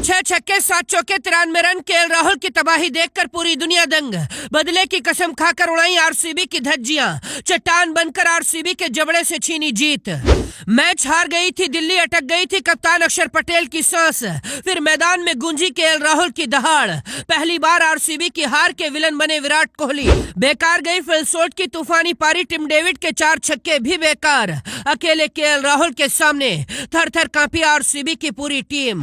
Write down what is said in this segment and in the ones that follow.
6 छक्के 7 चौके 93 run. KL Rahul की तबाही देखकर पूरी दुनिया दंग। बदले की कसम खाकर उड़ाई आरसीबी की धज्जियां। चट्टान बनकर आरसीबी के जबड़े से छीनी जीत। मैच हार गई थी दिल्ली, अटक गई थी कप्तान अक्षर पटेल की सांस। फिर मैदान में गूंजी केएल राहुल की दहाड़। पहली बार आरसीबी की हार के विलन बने विराट कोहली। बेकार गई फिल सोल्ट की तूफानी पारी, टिम डेविड के 4 छक्के भी बेकार। अकेले केएल राहुल के सामने थर थर कांपी आरसीबी की पूरी टीम।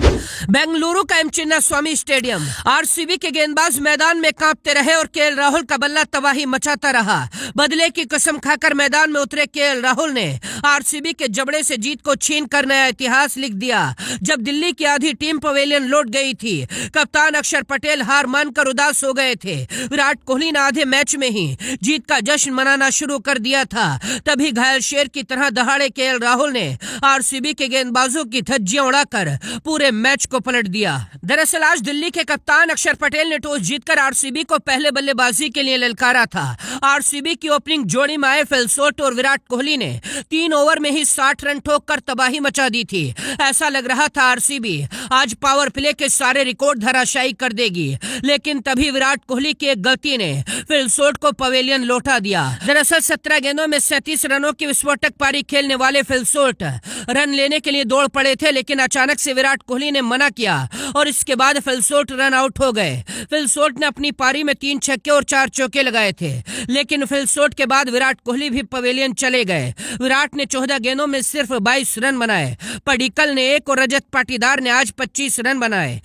बेंगलुरु का एम चिन्नास्वामी स्टेडियम। आरसीबी के गेंदबाज मैदान में कांपते रहे और केएल राहुल का बल्ला तबाही मचाता रहा। बदले की कसम खाकर मैदान में उतरे केएल राहुल ने आरसीबी के जबड़े से जीत को छीन कर नया इतिहास लिख दिया। जब दिल्ली की आधी टीम पवेलियन लौट गई थी, कप्तान अक्षर पटेल हार मानकर उदास हो गए थे। विराट कोहली ने आधे मैच में ही जीत का जश्न मनाना शुरू कर दिया था। तभी घायल शेर की तरह दहाड़े केएल राहुल ने आरसीबी के गेंदबाजों की धज्जियां उड़ाकर पूरे मैच को पलट दिया। दरअसल आज दिल्ली के कप्तान अक्षर पटेल ने टॉस जीतकर आरसीबी को पहले बल्लेबाजी के लिए ललकारा था। आरसीबी की ओपनिंग जोड़ी में आए फिल सोल्ट और विराट कोहली ने 3 ओवर में ही 60 रन ठोककर तबाही मचा दी थी। ऐसा लग रहा था आरसीबी आज पावर प्ले के सारे रिकॉर्ड धराशायी कर देगी, लेकिन तभी विराट कोहली की एक गलती ने फिल सोल्ट को पवेलियन लौटा दिया। दरअसल 17 गेंदों में 37 रनों की विस्फोटक पारी खेलने वाले फिल सोल्ट रन लेने के लिए दौड़ पड़े थे, लेकिन अचानक से विराट कोहली ने मना किया और इसके बाद फिल सोल्ट रन आउट हो गए। फिल सोल्ट ने अपनी पारी में 3 छक्के और 4 चौके लगाए थे, लेकिन फिल सोल्ट के बाद विराट कोहली भी पवेलियन चले गए। विराट ने 14 गेंदों में सिर्फ 22 रन बनाए। पडिक्कल ने 1 और रजत पाटीदार ने आज 25 रन बनाए।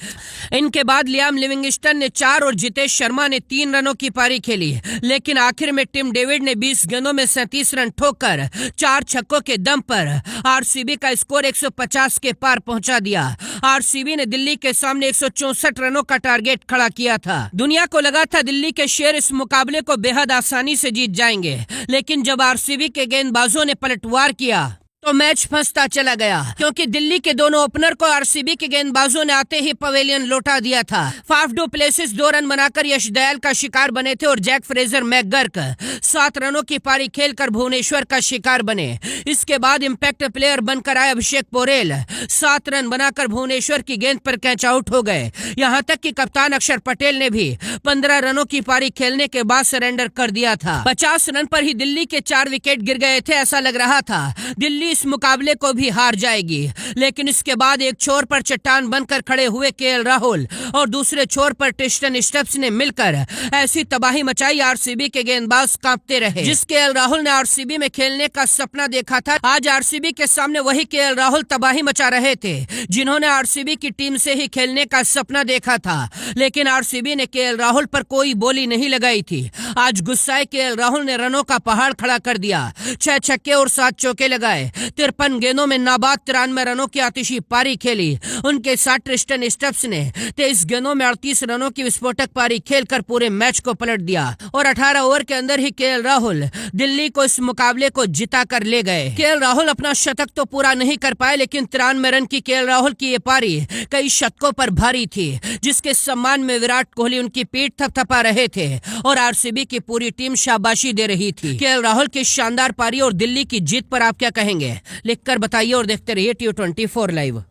इनके बाद लियाम लिविंगस्टन ने 4 और जितेश शर्मा ने 3 रनों की पारी खेली, लेकिन आखिर में टिम डेविड ने 20 गेंदों में 37 रन ठोककर 4 छक्कों के दम पर आरसीबी का स्कोर 150 के पार पहुंचा दिया। आरसीबी ने दिल्ली के सामने 164 रनों का टारगेट खड़ा किया था। दुनिया को लगा था दिल्ली के शेर इस मुकाबले को बेहद आसानी से जीत जाएंगे, लेकिन जब आरसीबी के गेंदबाजों ने पलटवार किया तो मैच फंसता चला गया, क्योंकि दिल्ली के दोनों ओपनर को आरसीबी के गेंदबाजों ने आते ही पवेलियन लौटा दिया था। फाफ डू प्लेसिस 2 रन बनाकर यश दयाल का शिकार बने थे और जैक फ्रेजर मैकगर्क 7 रनों की पारी खेलकर भुवनेश्वर का शिकार बने। इसके बाद इम्पैक्ट प्लेयर बनकर आए अभिषेक पोरेल 7 रन बनाकर भुवनेश्वर की गेंद पर कैच आउट हो गए। यहाँ तक कि कप्तान अक्षर पटेल ने भी 15 रनों की पारी खेलने के बाद सरेंडर कर दिया था। 50 रन पर ही दिल्ली के 4 विकेट गिर गए थे। ऐसा लग रहा था दिल्ली इस मुकाबले को भी हार जाएगी, लेकिन इसके बाद एक छोर पर चट्टान बनकर खड़े हुए केएल राहुल और दूसरे छोर पर ट्रिस्टन स्टब्स ने मिलकर ऐसी तबाही मचाई, आरसीबी के गेंदबाज कांपते रहे। जिस केएल राहुल ने आरसीबी में खेलने का सपना देखा था, आज आरसीबी के सामने वही केएल राहुल तबाही मचा रहे थे जिन्होंने आरसीबी की टीम से ही खेलने का सपना देखा था। लेकिन आरसीबी ने केएल राहुल पर कोई बोली नहीं लगाई थी। आज गुस्साए केएल राहुल ने रनों का पहाड़ खड़ा कर दिया। 6 छक्के और 7 चौके लगाए। 53 गेंदों में नाबाद 93 रनों की आतिशी पारी खेली। उनके साथ ट्रिस्टन स्टब्स ने 23 गेंदों में 38 रनों की विस्फोटक पारी खेलकर पूरे मैच को पलट दिया और 18 ओवर के अंदर ही केएल राहुल दिल्ली को इस मुकाबले को जिता कर ले गए। केएल राहुल अपना शतक तो पूरा नहीं कर पाए, लेकिन 93 रन की केएल राहुल की ये पारी कई शतकों पर भारी थी, जिसके सम्मान में विराट कोहली उनकी पीठ थपथपा रहे थे और आरसीबी की पूरी टीम शाबाशी दे रही थी। केएल राहुल की शानदार पारी और दिल्ली की जीत पर आप क्या कहेंगे? लिखकर बताइए और देखते रहिए T24 लाइव।